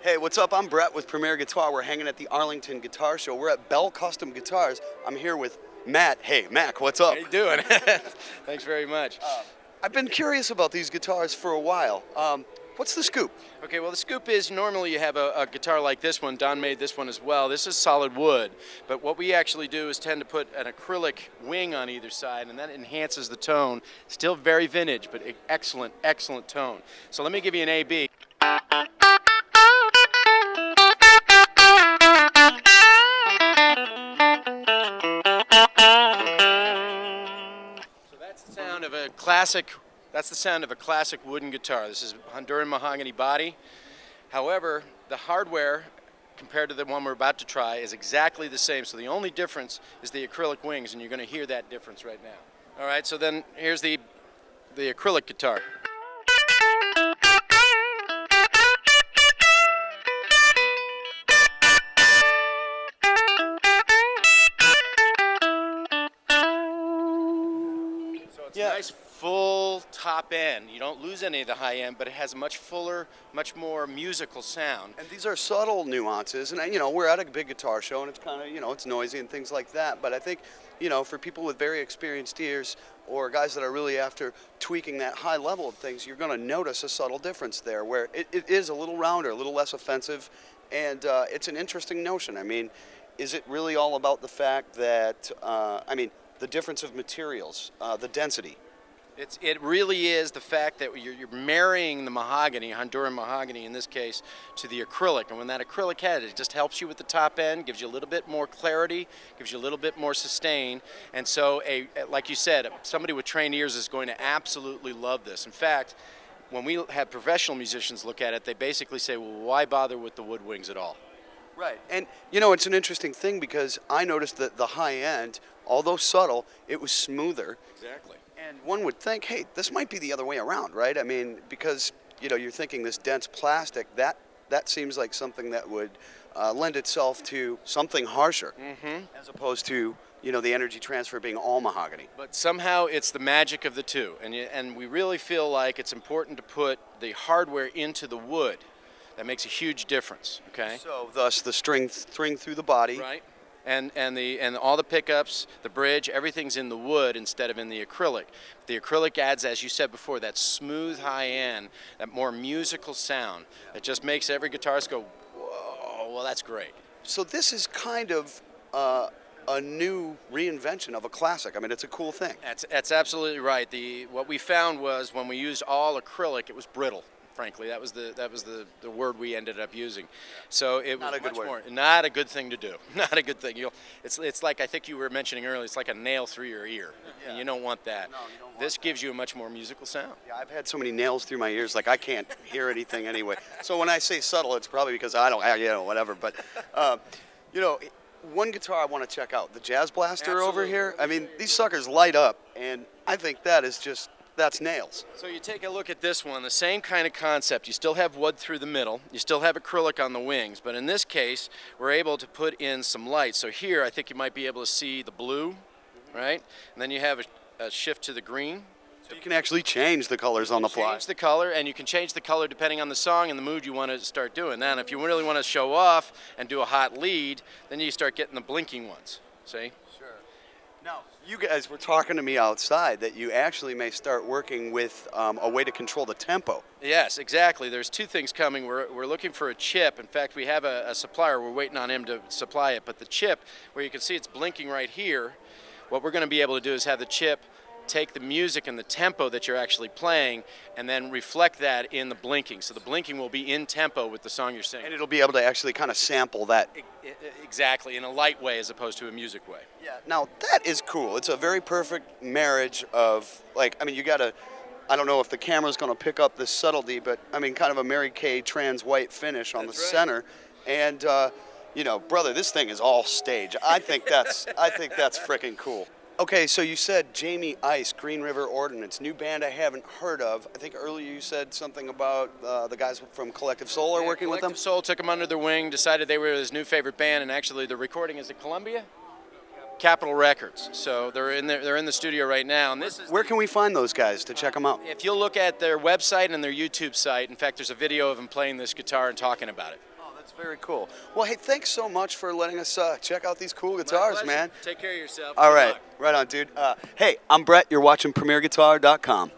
Hey, what's up? I'm Brett with Premier Guitar. We're hanging at the Arlington Guitar Show. We're at Bell Custom Guitars. I'm here with Matt. Hey, Mac, what's up? How you doing? Thanks very much. I've been curious about these guitars for a while. What's the scoop? Okay, well the scoop is normally you have a guitar like this one. Don made this one as well. This is solid wood, but what we actually do is tend to put an acrylic wing on either side, and that enhances the tone. Still very vintage, but excellent, excellent tone. So let me give you an A-B. That's the sound of a classic wooden guitar. This is Honduran mahogany body. However, the hardware compared to the one we're about to try is exactly the same. So the only difference is the acrylic wings, and you're going to hear that difference right now. All right, so then here's the acrylic guitar. Yeah. Nice full top end. You don't lose any of the high end, but it has a much fuller, much more musical sound. And these are subtle nuances, and you know, we're at a big guitar show, and it's kind of, you know, it's noisy and things like that. But I think, you know, for people with very experienced ears or guys that are really after tweaking that high level of things, you're going to notice a subtle difference there, where it is a little rounder, a little less offensive, and it's an interesting notion. I mean, is it really all about the fact that, the difference of materials, the density? It really is the fact that you're marrying the mahogany, Honduran mahogany in this case, to the acrylic. And when that acrylic head, it just helps you with the top end, gives you a little bit more clarity, gives you a little bit more sustain. And so, like you said, somebody with trained ears is going to absolutely love this. In fact, when we have professional musicians look at it, they basically say, well, why bother with the wood wings at all? Right, and you know, it's an interesting thing because I noticed that the high end, although subtle, it was smoother. Exactly. And one would think, hey, this might be the other way around, right? I mean, because, you know, you're thinking this dense plastic, that seems like something that would lend itself to something harsher, as opposed to, you know, the energy transfer being all mahogany. But somehow it's the magic of the two, and we really feel like it's important to put the hardware into the wood. That makes a huge difference, okay? So thus the string through the body. Right. And all the pickups, the bridge, everything's in the wood instead of in the acrylic. The acrylic adds, as you said before, that smooth high end, that more musical sound that just makes every guitarist go, whoa, well, that's great. So this is kind of a new reinvention of a classic. I mean, it's a cool thing. That's absolutely right. What we found was when we used all acrylic, it was brittle. Frankly, that was the word we ended up using. So it was much more not a good thing to do. Not a good thing. It's like I think you were mentioning earlier. It's like a nail through your ear. Yeah. And you don't want that. No, you don't want this gives you a much more musical sound. Yeah, I've had so many nails through my ears, like I can't hear anything anyway. So when I say subtle, it's probably because I don't, you know, whatever. But you know, one guitar I want to check out, the Jazz Blaster. Absolutely. Over here. I mean, these suckers light up, and I think that is just. That's nails. So you take a look at this one, the same kind of concept. You still have wood through the middle. You still have acrylic on the wings. But in this case, we're able to put in some light. So here, I think you might be able to see the blue, right? And then you have a shift to the green. So you can actually change the colors on the fly. Change the color, and you can change the color depending on the song and the mood you want to start doing. Now, if you really want to show off and do a hot lead, then you start getting the blinking ones, see? Sure. Now, you guys were talking to me outside that you actually may start working with a way to control the tempo. Yes, exactly. There's two things coming. We're looking for a chip. In fact, we have a supplier. We're waiting on him to supply it. But the chip, where you can see it's blinking right here, what we're going to be able to do is have the chip take the music and the tempo that you're actually playing and then reflect that in the blinking. So the blinking will be in tempo with the song you're singing. And it'll be able to actually kind of sample that. Exactly, in a light way as opposed to a music way. Yeah, now that is cool. It's a very perfect marriage of, like, I mean, you got to, I don't know if the camera's going to pick up this subtlety, but I mean, kind of a Mary Kay trans white finish on That's the right. center. And, you know, brother, this thing is all stage. I think that's freaking cool. Okay, so you said Jamie Ice, Green River Ordnance, new band I haven't heard of. I think earlier you said something about the guys from Collective Soul are working with them. Collective Soul took them under their wing, decided they were his new favorite band, and actually the recording is at Columbia? Capitol Records. So they're in the studio right now. And this is Where can we find those guys to check them out? If you'll look at their website and their YouTube site, in fact, there's a video of them playing this guitar and talking about it. That's very cool. Well, hey, thanks so much for letting us check out these cool My guitars, pleasure. man. Take care of yourself. All Good right, luck. right on, dude. Hey, I'm Brett. You're watching PremierGuitar.com.